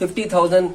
50,000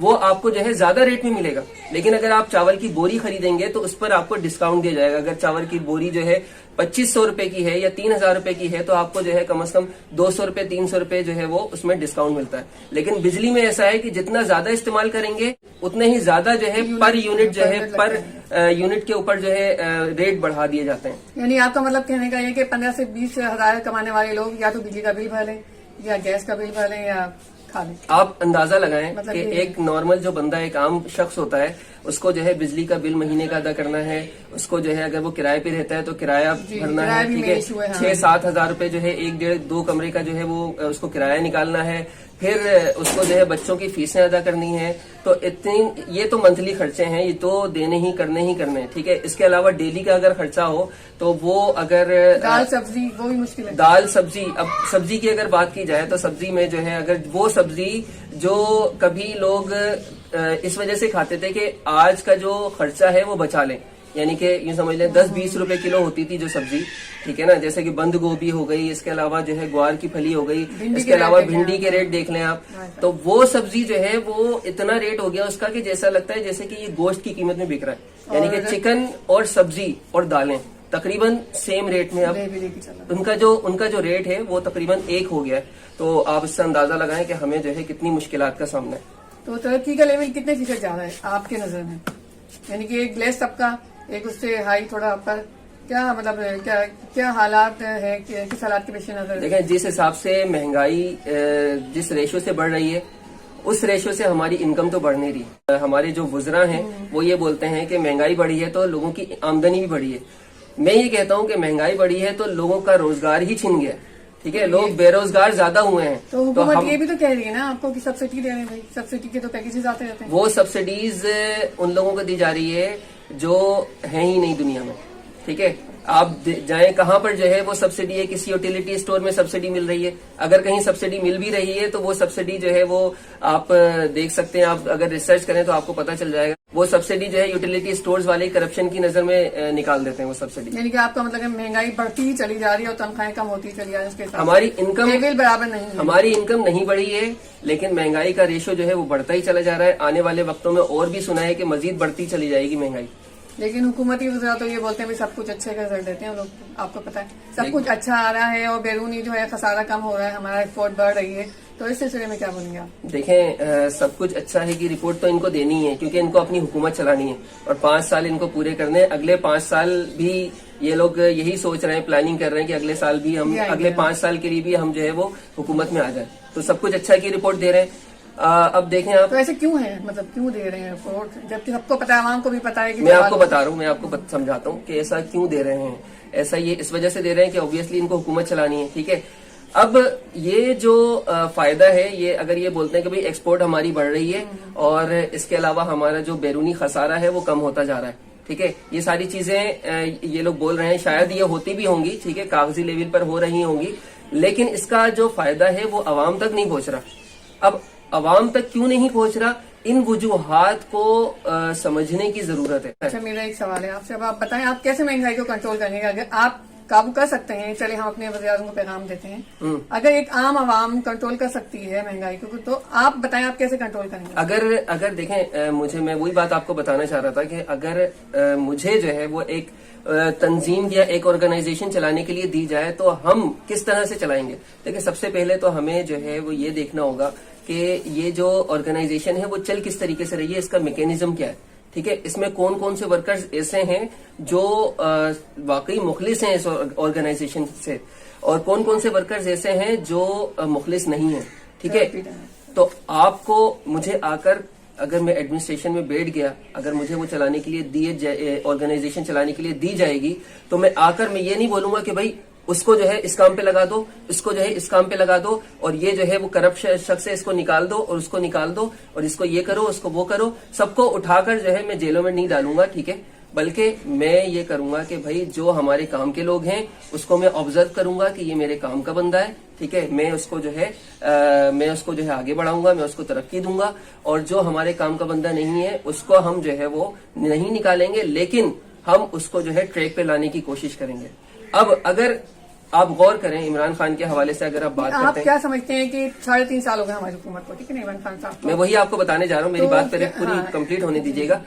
وہ آپ کو جو ہے زیادہ ریٹ میں ملے گا. لیکن اگر آپ چاول کی بوری خریدیں گے تو اس پر آپ کو ڈسکاؤنٹ دیا جائے گا. اگر چاول کی بوری جو ہے 2500 روپے کی ہے یا 3000 روپے کی ہے تو آپ کو جو ہے کم از کم 200 روپے 300 روپے جو ہے وہ اس میں ڈسکاؤنٹ ملتا ہے. لیکن بجلی میں ایسا ہے کہ جتنا زیادہ استعمال کریں گے اتنے ہی زیادہ جو ہے پر یونٹ جو ہے پر یونٹ کے اوپر جو ہے ریٹ بڑھا دیے جاتے ہیں. یعنی آپ کا مطلب کہنے کا یہ کہ 15 سے 20 ہزار کمانے والے لوگ یا تو بجلی کا بل بھر لیں یا گیس کا بل بھر لیں یا کھا لیں. آپ اندازہ لگائیں مطلب کہ یہ ایک نارمل جو بندہ ایک عام شخص ہوتا ہے اس کو جو ہے بجلی کا بل مہینے کا ادا کرنا ہے. اس کو جو ہے اگر وہ کرائے پہ رہتا ہے تو کرایہ بھرنا ہے. کرایہ بھی ٹھیک ہے, issue ہے, ہاں. 6-7 ہزار روپے جو ہے 1-1.5-2 کمرے کا جو ہے وہ اس کو کرایہ نکالنا ہے. پھر اس کو جو ہے بچوں کی فیسیں ادا کرنی ہیں. تو یہ تو منتھلی خرچے ہیں, یہ تو دینے ہی کرنے ہیں. ٹھیک ہے, اس کے علاوہ ڈیلی کا اگر خرچہ ہو تو وہ اگر دال سبزی وہ بھی مشکل ہے. دال سبزی, اب سبزی کی اگر بات کی جائے تو سبزی میں جو ہے اگر وہ سبزی جو کبھی لوگ اس وجہ سے کھاتے تھے کہ آج کا جو خرچہ ہے وہ بچا لیں, یعنی کہ یوں سمجھ لیں 10-20 روپے کلو ہوتی تھی جو سبزی, ٹھیک ہے نا, جیسے کہ بند گوبھی ہو گئی, اس کے علاوہ جو ہے گوار کی پھلی ہو گئی, اس کے علاوہ بھنڈی کے ریٹ دیکھ لیں آپ. تو وہ سبزی جو ہے وہ اتنا ریٹ ہو گیا اس کا کہ جیسا لگتا ہے جیسے کہ یہ گوشت کی قیمت میں بک رہا ہے. یعنی کہ چکن اور سبزی اور دالیں تقریباً سیم ریٹ میں اب ان کا جو ریٹ ہے وہ تقریباً 1 ہو گیا ہے. تو آپ اس سے اندازہ لگائیں کہ ہمیں جو ہے کتنی مشکلات کا سامنا ہے. تو ترقی کا لیول کتنے فیصد زیادہ ہے آپ کے نظر میں؟ یعنی کہ ایک گلیس طبقہ ایک اس سے ہائی تھوڑا پر کیا مطلب کیا حالات ہے, کس حالات کے پیش نظر؟ دیکھیں جس حساب سے مہنگائی جس ریشو سے بڑھ رہی ہے اس ریشو سے ہماری انکم تو بڑھ نہیں رہی. ہمارے جو وزراء ہیں وہ یہ بولتے ہیں کہ مہنگائی بڑھی ہے تو لوگوں کی آمدنی بھی بڑھی ہے. میں یہ کہتا ہوں کہ مہنگائی بڑھی ہے تو لوگوں کا روزگار ہی چھن گیا. ٹھیک ہے, لوگ بے روزگار زیادہ ہوئے ہیں. تو حکومت یہ بھی تو کہہ رہی ہے نا آپ کو کہ سبسڈی دے رہے ہیں. بھائی سبسڈی کے تو پیکیجز آتے رہتے ہیں. وہ سبسڈیز ان لوگوں کو دی جا رہی ہے جو ہیں ہی نہیں دنیا میں. ٹھیک ہے, آپ جائیں کہاں پر جو ہے وہ سبسڈی ہے, کسی یوٹیلیٹی اسٹور میں سبسڈی مل رہی ہے. اگر کہیں سبسڈی مل بھی رہی ہے تو وہ سبسڈی جو ہے وہ آپ دیکھ سکتے ہیں, آپ اگر ریسرچ کریں تو آپ کو پتا چل جائے گا. وہ سبسڈی جو ہے یوٹیلیٹی اسٹورز والے کرپشن کی نظر میں نکال دیتے ہیں وہ سبسڈی. یعنی کہ آپ کا مطلب ہے مہنگائی بڑھتی ہی چلی جا رہی ہے اور تنخواہیں کم ہوتی چلی جا رہی ہے. اس کے ساتھ ہماری انکم لیول برابر نہیں ہے. ہماری انکم نہیں بڑھی ہے لیکن مہنگائی کا ریشو جو ہے وہ بڑھتا ہی چلا جا رہا ہے. آنے والے وقتوں میں اور بھی سنا ہے کہ مزید بڑھتی چلی جائے گی مہنگائی. لیکن حکومتی وزراء تو یہ بولتے ہیں سب کچھ اچھے کا رزلٹ دیتے ہیں لوگ. آپ کو پتا ہے سب کچھ اچھا آ رہا ہے اور بیرونی جو ہے خسارہ کم ہو رہا ہے, ہمارا ایکسپورٹ بڑھ رہی ہے. تو اس سلسلے میں کیا بولیں گے آپ؟ دیکھیں سب کچھ اچھا ہے کہ رپورٹ تو ان کو دینی ہے کیونکہ ان کو اپنی حکومت چلانی ہے اور 5 سال ان کو پورے کرنے. اگلے 5 سال بھی یہ لوگ یہی سوچ رہے ہیں, پلاننگ کر رہے ہیں کہ اگلے سال بھی ہم اگلے 5 سال کے لیے بھی ہم جو ہے وہ حکومت میں آ جائیں. تو سب کچھ اچھا کی رپورٹ دے رہے ہیں. اب دیکھیں آپ, تو ایسے کیوں ہے, مطلب کیوں دے رہے ہیں رپورٹ جبکہ سب کو پتا ہے, عوام کو بھی پتا ہے کہ میں آپ کو بتا رہا ہوں, میں آپ کو سمجھاتا ہوں کہ ایسا کیوں دے رہے ہیں. ایسا یہ اس وجہ سے دے رہے ہیں کہ اوبویسلی ان کو حکومت چلانی ہے. ٹھیک ہے, اب یہ جو فائدہ ہے یہ اگر یہ بولتے ہیں کہ بھئی ایکسپورٹ ہماری بڑھ رہی ہے اور اس کے علاوہ ہمارا جو بیرونی خسارہ ہے وہ کم ہوتا جا رہا ہے. ٹھیک ہے, یہ ساری چیزیں یہ لوگ بول رہے ہیں, شاید یہ ہوتی بھی ہوں گی, ٹھیک ہے, کاغذی لیول پر ہو رہی ہوں گی, لیکن اس کا جو فائدہ ہے وہ عوام تک نہیں پہنچ رہا. اب عوام تک کیوں نہیں پہنچ رہا, ان وجوہات کو سمجھنے کی ضرورت ہے. اچھا, میرا ایک سوال ہے آپ سے. اب آپ بتائیں آپ کیسے مہنگائی کو کنٹرول کریں گے؟ اگر آپ قابو کر سکتے ہیں, چلے ہم اپنے وزیر اعظم کو پیغام دیتے ہیں, اگر ایک عام عوام کنٹرول کر سکتی ہے مہنگائی کو, تو آپ بتائیں آپ کیسے کنٹرول کریں گے؟ اگر دیکھیں میں وہی بات آپ کو بتانا چاہ رہا تھا کہ اگر مجھے جو ہے وہ ایک تنظیم یا ایک آرگنائزیشن چلانے کے لیے دی جائے تو ہم کس طرح سے چلائیں گے. دیکھیں سب سے پہلے تو ہمیں جو ہے وہ یہ دیکھنا ہوگا کہ یہ جو آرگنائزیشن ہے وہ چل کس طریقے سے رہی ہے, اس کا میکینزم کیا ہے. ٹھیک ہے, اس میں کون کون سے ورکرز ایسے ہیں جو واقعی مخلص ہیں اس آرگنائزیشن سے اور کون کون سے ورکرز ایسے ہیں جو مخلص نہیں ہیں. ٹھیک ہے, تو آپ کو مجھے آ کر اگر میں ایڈمنسٹریشن میں بیٹھ گیا, اگر مجھے وہ چلانے کے لیے آرگنائزیشن چلانے کے لیے دی جائے گی تو میں آ کر میں یہ نہیں بولوں گا کہ بھائی اس کو جو ہے اس کام پہ لگا دو, اس کو جو ہے اس کام پہ لگا دو, اور یہ جو ہے وہ کرپٹ شخص ہے اس کو نکال دو اور اس کو نکال دو, اور اس کو یہ کرو اس کو وہ کرو. سب کو اٹھا کر جو ہے میں جیلوں میں نہیں ڈالوں گا. ٹھیک ہے, بلکہ میں یہ کروں گا کہ بھائی جو ہمارے کام کے لوگ ہیں اس کو میں آبزرو کروں گا کہ یہ میرے کام کا بندہ ہے. ٹھیک ہے, میں اس کو جو ہے آگے بڑھاؤں گا, میں اس کو ترقی دوں گا, اور جو ہمارے کام کا بندہ نہیں ہے اس کو ہم جو ہے وہ نہیں نکالیں گے, لیکن ہم اس کو جو ہے ٹریک پہ لانے کی کوشش کریں گے. اب اگر آپ غور کریں عمران خان کے حوالے سے اگر آپ بات آپ کرتے ہیں. کیا سمجھتے ہیں کہ 3.5 سال ہو گئے ہماری حکومت کو, ٹھیک ہے نا عمران خان صاحب میں وہی آپ کو بتانے جا رہا ہوں, میری تو بات پہلے پوری ہاں. کمپلیٹ ہونے دیجیے گا.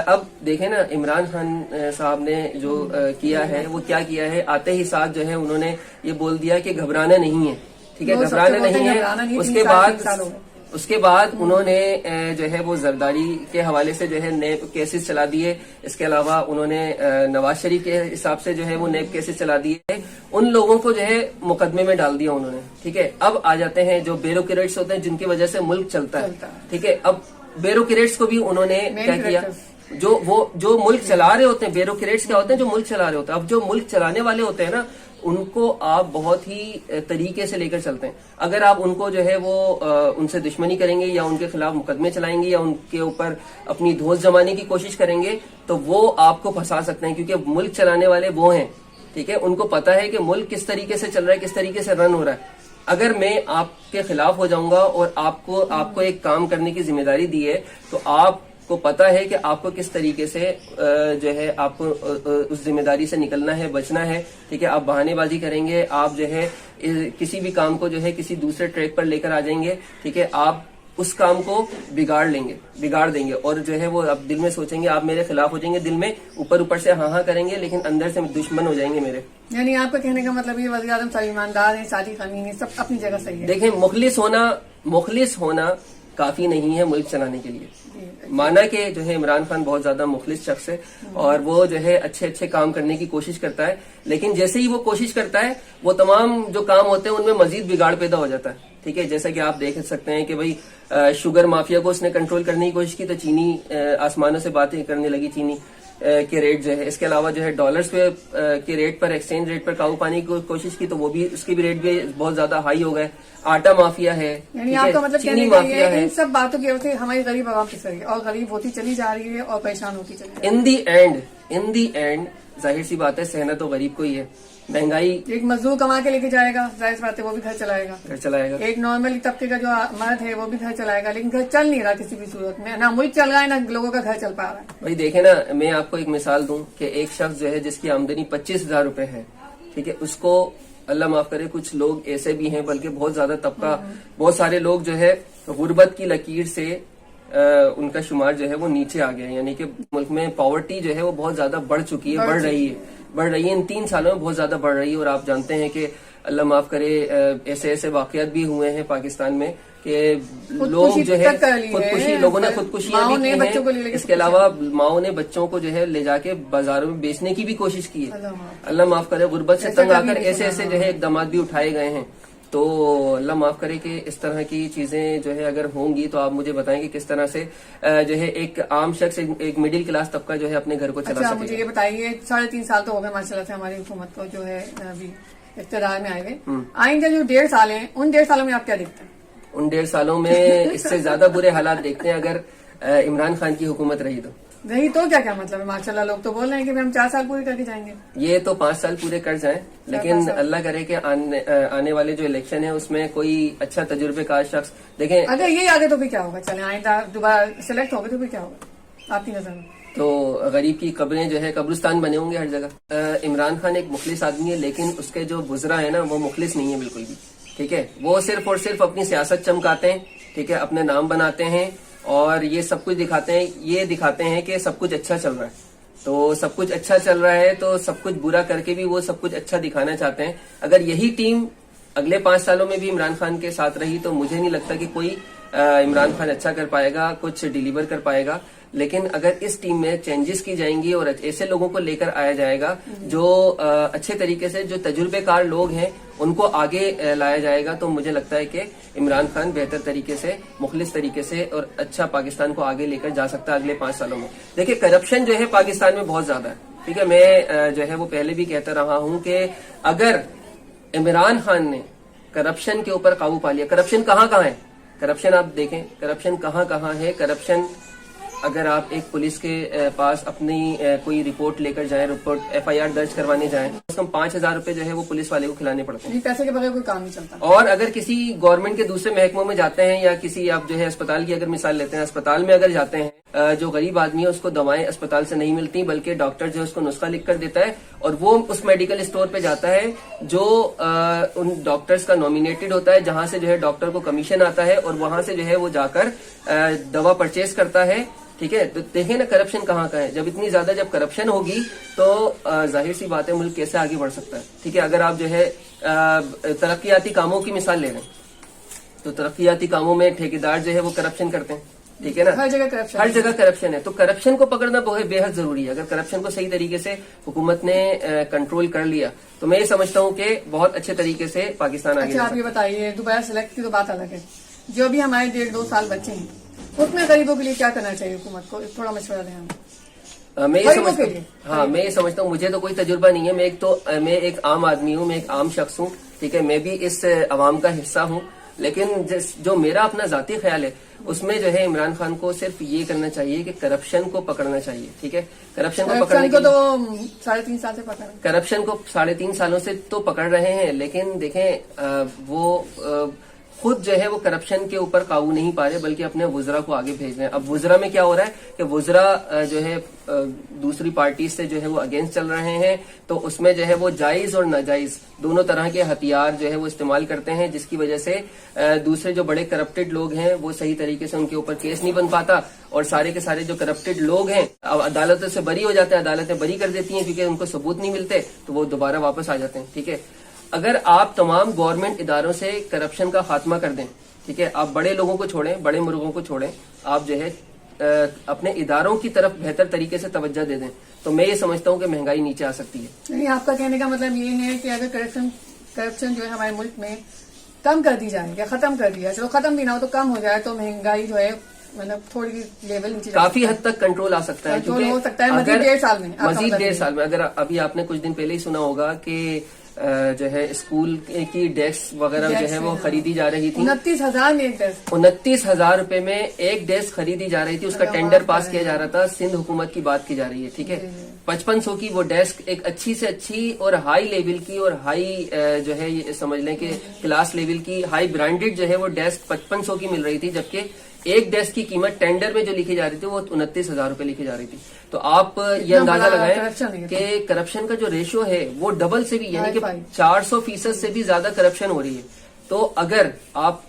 اب دیکھیں نا عمران خان صاحب نے جو کیا ہے وہ کیا کیا ہے, آتے ہی ساتھ جو ہے انہوں نے یہ بول دیا کہ گھبرانا نہیں ہے, ٹھیک ہے, وہ سب سے گھبرانا بولتے نہیں ہیں ہے. گھبرانا نہیں, اس 3 کے سال، بعد 3 سال ہو گئے. اس کے بعد انہوں نے جو ہے وہ زرداری کے حوالے سے جو ہے نیب کیسز چلا دیے. اس کے علاوہ انہوں نے نواز شریف کے حساب سے جو ہے وہ نیب کیسز چلا دیے. ان لوگوں کو جو ہے مقدمے میں ڈال دیا انہوں نے, ٹھیک ہے. اب آ جاتے ہیں جو بیوروکریٹس ہوتے ہیں جن کی وجہ سے ملک چلتا ہے, ٹھیک ہے. اب بیوروکریٹس کو بھی انہوں نے کیا کیا, جو ملک چلا رہے ہوتے ہیں, بیوروکریٹس کیا ہوتے ہیں, جو ملک چلا رہے ہوتے ہیں. اب جو ملک چلانے والے ہوتے ہیں نا, ان کو آپ بہت ہی طریقے سے لے کر چلتے ہیں. اگر آپ ان کو جو ہے وہ ان سے دشمنی کریں گے یا ان کے خلاف مقدمے چلائیں گے یا ان کے اوپر اپنی دھوس جمانے کی کوشش کریں گے تو وہ آپ کو پھنسا سکتے ہیں, کیونکہ ملک چلانے والے وہ ہیں, ٹھیک ہے. ان کو پتا ہے کہ ملک کس طریقے سے چل رہا ہے, کس طریقے سے رن ہو رہا ہے. اگر میں آپ کے خلاف ہو جاؤں گا اور آپ کو ایک کام کرنے کی ذمہ داری دی ہے تو آپ کو پتا ہے کہ آپ کو کس طریقے سے جو ہے آپ کو اس ذمہ داری سے نکلنا ہے, بچنا ہے, ٹھیک ہے. آپ بہانے بازی کریں گے, آپ جو ہے کسی بھی کام کو جو ہے کسی دوسرے ٹریک پر لے کر آ جائیں گے, ٹھیک ہے. آپ اس کام کو بگاڑ دیں گے اور جو ہے وہ آپ دل میں سوچیں گے آپ میرے خلاف ہو جائیں گے, دل میں اوپر سے ہاں کریں گے لیکن اندر سے دشمن ہو جائیں گے میرے. یعنی آپ کا کہنے کا مطلب یہ وزیر اعظم سب ایماندار ہیں, صادق امین ہیں, سب اپنی جگہ صحیح ہے. دیکھیں مخلص ہونا کافی نہیں ہے ملک چلانے کے لیے. مانا کہ جو ہے عمران خان بہت زیادہ مخلص شخص ہے اور وہ جو ہے اچھے کام کرنے کی کوشش کرتا ہے, لیکن جیسے ہی وہ کوشش کرتا ہے وہ تمام جو کام ہوتے ہیں ان میں مزید بگاڑ پیدا ہو جاتا ہے, ٹھیک ہے. جیسا کہ آپ دیکھ سکتے ہیں کہ بھائی شوگر مافیا کو اس نے کنٹرول کرنے کی کوشش کی تو چینی آسمانوں سے باتیں کرنے لگی, چینی کے ریٹ جو ہے. اس کے علاوہ جو ہے ڈالرز پہ کے ریٹ پر, ایکسچینج ریٹ پر قابو پانے کی کوشش کی تو وہ بھی, اس کے بھی ریٹ بھی بہت زیادہ ہائی ہو گئے. آٹا مافیا ہے, یعنی آپ کا مطلب چینی کہنے کا مافیا یہ ہے. ان سب باتوں کی وجہ سے ہماری غریب عوام پس رہی ہے اور غریب ہوتی چلی جا رہی ہے اور پریشان ہوتی چلی جا رہی ہے. ان دی اینڈ ظاہر سی بات ہے سہنا تو غریب کو ہی ہے. مہنگائی, ایک مزدور کما کے لے کے جائے گا, ظاہر سی بات ہے وہ بھی گھر چلائے گا. ایک نارمل طبقے کا جو مرد ہے وہ بھی گھر چلائے گا, لیکن گھر چل نہیں رہا کسی بھی صورت میں, نہ ملک چل رہا ہے نہ لوگوں کا گھر چل پا رہا ہے. بھائی دیکھیں نا, میں آپ کو ایک مثال دوں کہ ایک شخص جو ہے جس کی آمدنی 25,000 روپے ہے, ٹھیک ہے, اس کو اللہ معاف کرے کچھ لوگ ایسے بھی ہیں بلکہ بہت زیادہ طبقہ, بہت سارے لوگ جو ہے غربت کی لکیر سے ان کا شمار جو ہے وہ نیچے آ گیا ہے. یعنی کہ ملک میں پاورٹی جو ہے وہ بہت زیادہ بڑھ چکی ہے, بڑھ رہی ہے ان 3 سالوں میں بہت زیادہ بڑھ رہی ہے. اور آپ جانتے ہیں کہ اللہ معاف کرے ایسے واقعات بھی ہوئے ہیں پاکستان میں کہ لوگ جو ہے خودکشی, لوگوں نے خودکشیاں بھی کی ہیں. اس کے علاوہ ماؤں نے بچوں کو جو ہے لے جا کے بازاروں میں بیچنے کی بھی کوشش کی ہے. اللہ معاف کرے غربت سے تنگ آ کر ایسے جو ہے اقدامات بھی اٹھائے گئے ہیں. تو اللہ معاف کرے کہ اس طرح کی چیزیں جو ہے اگر ہوں گی تو آپ مجھے بتائیں کہ کس طرح سے جو ہے ایک عام شخص, ایک مڈل کلاس طبقہ جو ہے اپنے گھر کو چلا سکے. مجھے یہ بتائیے 3.5 سال تو ہو گئے ماشاء اللہ سے ہماری حکومت کو جو ہے ابھی اقتدار میں آئے ہوئے. آئندہ جو 1.5 سال ہیں ان 1.5 سالوں میں آپ کیا دیکھتے ہیں؟ ان 1.5 سالوں میں اس سے زیادہ برے حالات دیکھتے ہیں اگر عمران خان کی حکومت رہی تو. نہیں تو کیا مطلب ہے؟ ماشاء اللہ لوگ تو بول رہے ہیں کہ ہم 4 سال پورے کر کے جائیں گے. یہ تو 5 سال پورے کر جائیں, لیکن اللہ کرے کہ آنے والے جو الیکشن ہے اس میں کوئی اچھا تجربے کار شخص دیکھیں. اگر یہ آگے تو پھر کیا ہوگا؟ چلیں آئندہ دوبارہ سلیکٹ ہوگا تو پھر کیا ہوگا آپ کی نظر میں؟ تو غریب کی قبریں جو ہے قبرستان بنے ہوں گے ہر جگہ. عمران خان ایک مخلص آدمی ہے لیکن اس کے جو وزراء ہیں نا وہ مخلص نہیں ہے بالکل بھی, ٹھیک ہے. وہ صرف اور صرف اپنی سیاست چمکاتے ہیں, ٹھیک ہے, اپنے نام بناتے ہیں اور یہ سب کچھ دکھاتے ہیں کہ سب کچھ اچھا چل رہا ہے. تو سب کچھ اچھا چل رہا ہے تو سب کچھ برا کر کے بھی وہ سب کچھ اچھا دکھانا چاہتے ہیں. اگر یہی ٹیم اگلے 5 سالوں میں بھی عمران خان کے ساتھ رہی تو مجھے نہیں لگتا کہ کوئی عمران خان اچھا کر پائے گا, کچھ ڈیلیور کر پائے گا. لیکن اگر اس ٹیم میں چینجز کی جائیں گی اور ایسے لوگوں کو لے کر آیا جائے گا جو اچھے طریقے سے, جو تجربے کار لوگ ہیں ان کو آگے لایا جائے گا, تو مجھے لگتا ہے کہ عمران خان بہتر طریقے سے, مخلص طریقے سے اور اچھا پاکستان کو آگے لے کر جا سکتا ہے اگلے 5 سالوں میں. دیکھیں کرپشن جو ہے پاکستان میں بہت زیادہ ہے, ٹھیک ہے. میں جو ہے وہ پہلے بھی کہتا رہا ہوں کہ اگر عمران خان نے کرپشن کے اوپر قابو پا لیا, کرپشن کہاں ہے, کرپشن آپ دیکھیں کرپشن کہاں ہے. کرپشن اگر آپ ایک پولیس کے پاس اپنی کوئی رپورٹ لے کر جائیں, FIR درج کروانے جائیں, کم سے کم 5,000 روپے جو ہے وہ پولیس والے کو کھلانے پڑتے ہیں. پیسے کے بغیر کوئی کام نہیں چلتا. اور اگر کسی گورنمنٹ کے دوسرے محکموں میں جاتے ہیں یا کسی آپ جو ہے اسپتال کی اگر مثال لیتے ہیں, اسپتال میں اگر جاتے ہیں جو غریب آدمی ہے اس کو دوائیں اسپتال سے نہیں ملتی، بلکہ ڈاکٹر جو ہے اس کو نسخہ لکھ کر دیتا ہے اور وہ اس میڈیکل اسٹور پہ جاتا ہے جو ان ڈاکٹرز کا نومینیٹڈ ہوتا ہے، جہاں سے جو ہے ڈاکٹر کو کمیشن آتا ہے اور وہاں سے جو ہے وہ جا کر دوا پرچیز کرتا ہے. ٹھیک ہے، تو دیکھیں نا کرپشن کہاں کا ہے. جب اتنی زیادہ جب کرپشن ہوگی تو ظاہر سی بات ہے ملک کیسے آگے بڑھ سکتا ہے. ٹھیک ہے، اگر آپ جو ہے ترقیاتی کاموں کی مثال لے رہے ہیں تو ترقیاتی کاموں میں ٹھیکیدار جو ہے وہ کرپشن کرتے ہیں. ٹھیک ہے نا، ہر جگہ کرپشن، ہر جگہ کرپشن ہے. تو کرپشن کو پکڑنا بے حد ضروری ہے. اگر کرپشن کو صحیح طریقے سے حکومت نے کنٹرول کر لیا تو میں یہ سمجھتا ہوں کہ بہت اچھے طریقے سے پاکستان آگے اچھا آپ یہ بتائیے دوبارہ سلیکٹ کی تو بات الگ ہے، جو بھی ہمارے 1.5-2 سال بچے ہیں اس میں غریبوں کے لیے کیا کرنا چاہیے حکومت کو؟ تھوڑا مشورہ دیں ہم. میں یہ سمجھتا ہوں مجھے تو کوئی تجربہ نہیں ہے. میں ایک عام آدمی ہوں، میں ایک عام شخص ہوں. ٹھیک ہے، میں بھی اس عوام کا حصہ ہوں، لیکن جو میرا اپنا ذاتی خیال ہے اس میں جو ہے عمران خان کو صرف یہ کرنا چاہیے کہ کرپشن کو پکڑنا چاہیے. ٹھیک ہے، کرپشن کو پکڑنے کو تو 3.5 سال سے پکڑ، کرپشن کو 3.5 سالوں سے تو پکڑ رہے ہیں، لیکن دیکھیں وہ خود جو ہے وہ کرپشن کے اوپر قابو نہیں پا رہے بلکہ اپنے وزراء کو آگے بھیج رہے ہیں. اب وزراء میں کیا ہو رہا ہے کہ وزراء جو ہے دوسری پارٹی سے جو ہے وہ اگینسٹ چل رہے ہیں، تو اس میں جو ہے وہ جائز اور ناجائز دونوں طرح کے ہتھیار جو ہے وہ استعمال کرتے ہیں، جس کی وجہ سے دوسرے جو بڑے کرپٹڈ لوگ ہیں وہ صحیح طریقے سے ان کے اوپر کیس نہیں بن پاتا، اور سارے کے سارے جو کرپٹڈ لوگ ہیں اب عدالتوں سے بری ہو جاتے ہیں، عدالتیں بری کر دیتی ہیں کیونکہ ان کو ثبوت نہیں ملتے تو وہ دوبارہ واپس آ جاتے ہیں. ٹھیک ہے، اگر آپ تمام گورنمنٹ اداروں سے کرپشن کا خاتمہ کر دیں، ٹھیک ہے، آپ بڑے لوگوں کو چھوڑیں، بڑے مرغوں کو چھوڑیں، آپ جو ہے اپنے اداروں کی طرف بہتر طریقے سے توجہ دے دیں تو میں یہ سمجھتا ہوں کہ مہنگائی نیچے آ سکتی ہے. نہیں، آپ کا کہنے کا مطلب یہ ہے کہ اگر کرپشن جو ہے ہمارے ملک میں کم کر دی جائے یا ختم کر دیا، چلو ختم بھی نہ ہو تو کم ہو جائے تو مہنگائی جو ہے مطلب تھوڑی لیول نیچے کافی حد تک کنٹرول آ سکتا ہے. ہو سکتا ہے مزید 1.5 سال میں. مزید 1.5 سال میں اگر ابھی آپ نے کچھ دن پہلے ہی سنا ہوگا کہ جو ہے اسکول کی ڈیسک وغیرہ جو ہے وہ خریدی جا رہی تھی 29,000 میں ایک ڈیسک، 29,000 روپے میں ایک ڈیسک خریدی جا رہی تھی. اس کا ٹینڈر پاس کیا جا رہا تھا. سندھ حکومت کی بات کی جا رہی ہے. ٹھیک ہے، 5500 کی وہ ڈیسک، ایک اچھی سے اچھی اور ہائی لیول کی اور ہائی جو ہے یہ سمجھ لیں کہ کلاس لیول کی ہائی برانڈیڈ جو ہے وہ ڈیسک 5500 کی مل رہی تھی، جبکہ ایک ڈیسک کی قیمت ٹینڈر میں جو لکھی جا رہی تھی وہ 29,000 روپے لکھی جا رہی تھی. تو آپ یہ اندازہ لگائیں کہ کرپشن کا جو ریشو ہے وہ ڈبل سے بھی یعنی کہ 400% سے بھی زیادہ کرپشن ہو رہی ہے. تو اگر آپ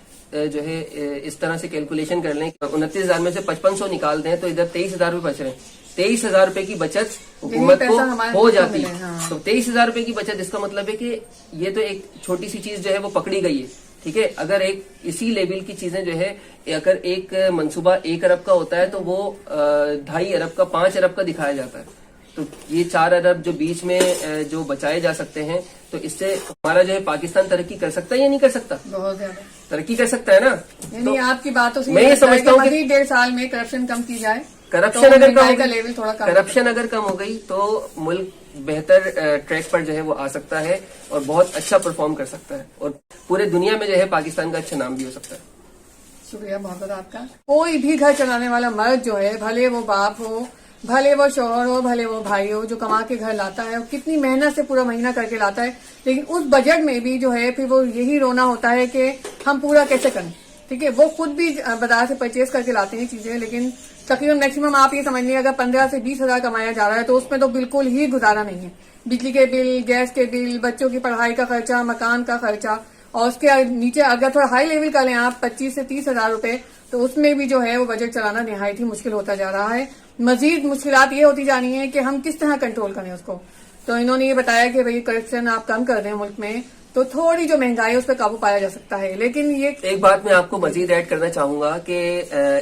جو ہے اس طرح سے کیلکولیشن کر لیں 29,000 میں سے 5500 نکال دیں تو ادھر 23,000 روپے بچ رہے ہیں. 23,000 روپے کی بچت حکومت کو ہو جاتی ہے. تو 23,000 روپے کی بچت، اس کا مطلب ہے کہ یہ تو ایک چھوٹی سی چیز جو ہے وہ پکڑی گئی ہے. ٹھیک ہے، اگر ایک اسی لیول کی چیزیں جو ہے اگر ایک منصوبہ 1 ارب کا ہوتا ہے تو وہ 2.5 ارب کا 5 ارب کا دکھایا جاتا ہے. تو یہ 4 ارب جو بیچ میں جو بچائے جا سکتے ہیں تو اس سے ہمارا جو ہے پاکستان ترقی کر سکتا ہے یا نہیں کر سکتا؟ بہت زیادہ ترقی کر سکتا ہے نا. یعنی آپ کی باتوں سے میں یہ سمجھتا ہوں کہ 1.5 سال میں کرپشن کم کی جائے، کرپشن اگر کم کا لیول تھوڑا کم، کرپشن اگر کم ہو گئی تو ملک بہتر ٹریک پر جو ہے وہ آ سکتا ہے اور بہت اچھا پرفارم کر سکتا ہے اور پورے دنیا میں جو ہے پاکستان کا اچھا نام بھی ہو سکتا ہے. شکریہ بہت آپ کا. کوئی بھی گھر چلانے والا مرد جو ہے، بھلے وہ باپ ہو، بھلے وہ شوہر ہو، بھلے وہ بھائی ہو، جو کما کے گھر لاتا ہے اور کتنی محنت سے پورا مہینہ کر کے لاتا ہے، لیکن اس بجٹ میں بھی جو ہے پھر وہ یہی رونا ہوتا ہے کہ ہم پورا کیسے کریں. ٹھیک ہے، وہ خود بھی بازار سے پرچیز کر کے لاتے ہیں چیزیں، لیکن تقریباً میکسیمم آپ یہ سمجھ لیجیے اگر 15 سے 20,000 کمایا جا رہا ہے تو اس میں تو بالکل ہی گزارا نہیں ہے. بجلی کے بل، گیس کے بل، بچوں کی پڑھائی کا خرچہ، مکان کا خرچہ، اور اس کے نیچے اگر تھوڑا ہائی لیول کا لیں آپ 25 سے 30,000 روپے تو اس میں بھی جو ہے وہ بجٹ چلانا نہایت ہی مشکل ہوتا جا رہا ہے. مزید مشکلات یہ ہوتی جانی ہے کہ ہم کس طرح کنٹرول کریں اس کو. تو انہوں نے یہ بتایا کہ بھئی کرپشن آپ کم کر دیں ملک میں تو تھوڑی جو مہنگائی اس پہ قابو پایا جا سکتا ہے. لیکن یہ ایک بات میں آپ کو مزید ایڈ کرنا چاہوں گا کہ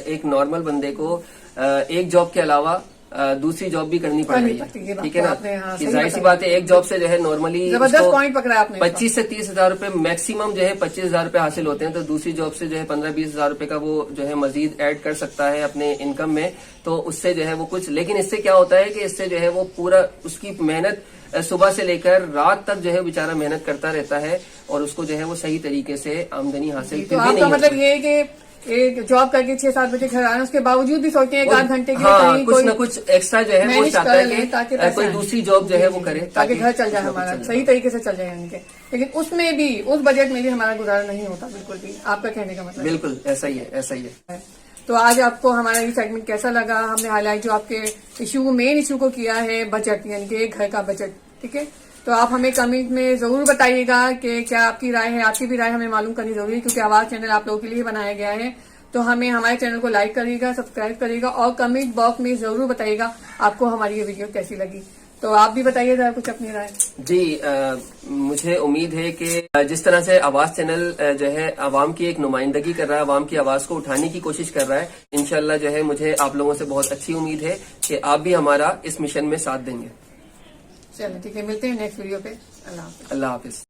ایک نارمل بندے کو ایک جاب کے علاوہ دوسری جاب بھی کرنی پڑ رہی ہے. ٹھیک ہے نا، ظاہر سی بات ہے ایک جاب سے جو ہے نارملی 25 سے 30,000 روپے میکسیمم جو ہے 25,000 روپے حاصل ہوتے ہیں، تو دوسری جاب سے جو ہے 15-20,000 روپے کا وہ جو ہے مزید ایڈ کر سکتا ہے اپنے انکم میں. تو اس سے جو ہے وہ کچھ، لیکن اس سے کیا ہوتا ہے کہ اس سے جو ہے وہ پورا اس کی محنت صبح سے لے کر رات تک جو ہے بیچارہ محنت کرتا رہتا ہے اور اس کو جو ہے وہ صحیح طریقے سے آمدنی حاصل تو آپ کا مطلب یہ ہے کہ ایک جاب کر کے 6-7 بجے گھر آئے، اس کے باوجود بھی سوچتے ہیں 1-8 گھنٹے کی کچھ نہ کچھ ایکسٹرا جو ہے وہ چاہتا ہے کہ کوئی دوسری جاب جو ہے وہ کرے تاکہ گھر چل جائے ہمارا صحیح طریقے سے چل جائے ان کے. لیکن اس میں بھی اس بجٹ میں بھی ہمارا گزارا نہیں ہوتا بالکل بھی. آپ کا کہنے کا مطلب بالکل ایسا ہی ہے. تو تو آج آپ کو ہمارا یہ سیگمنٹ کیسا لگا؟ ہم نے ہائی لائٹ جو آپ کے مین ایشو کو کیا ہے بجٹ، یعنی کہ گھر کا بجٹ. ٹھیک ہے، تو آپ ہمیں کمنٹ میں ضرور بتائیے گا کہ کیا آپ کی رائے ہے. آپ کی بھی رائے ہمیں معلوم کرنی ضروری ہے، کیونکہ آواز چینل آپ لوگوں کے لیے بنایا گیا ہے. تو ہمیں ہمارے چینل کو لائک کریے گا، سبسکرائب کریے گا، اور کمنٹ باکس میں ضرور بتائیے گا آپ کو ہماری یہ ویڈیو کیسی لگی. تو آپ بھی بتائیے ذرا کچھ اپنی رائے. جی مجھے امید ہے کہ جس طرح سے آواز چینل جو ہے عوام کی ایک نمائندگی کر رہا ہے، عوام کی آواز کو اٹھانے کی کوشش کر رہا ہے، انشاءاللہ جو ہے مجھے آپ لوگوں سے بہت اچھی امید ہے کہ آپ بھی ہمارا اس مشن میں ساتھ دیں گے. چلیں ٹھیک ہے، ملتے ہیں نیکسٹ ویڈیو پہ. اللہ حافظ. اللہ حافظ.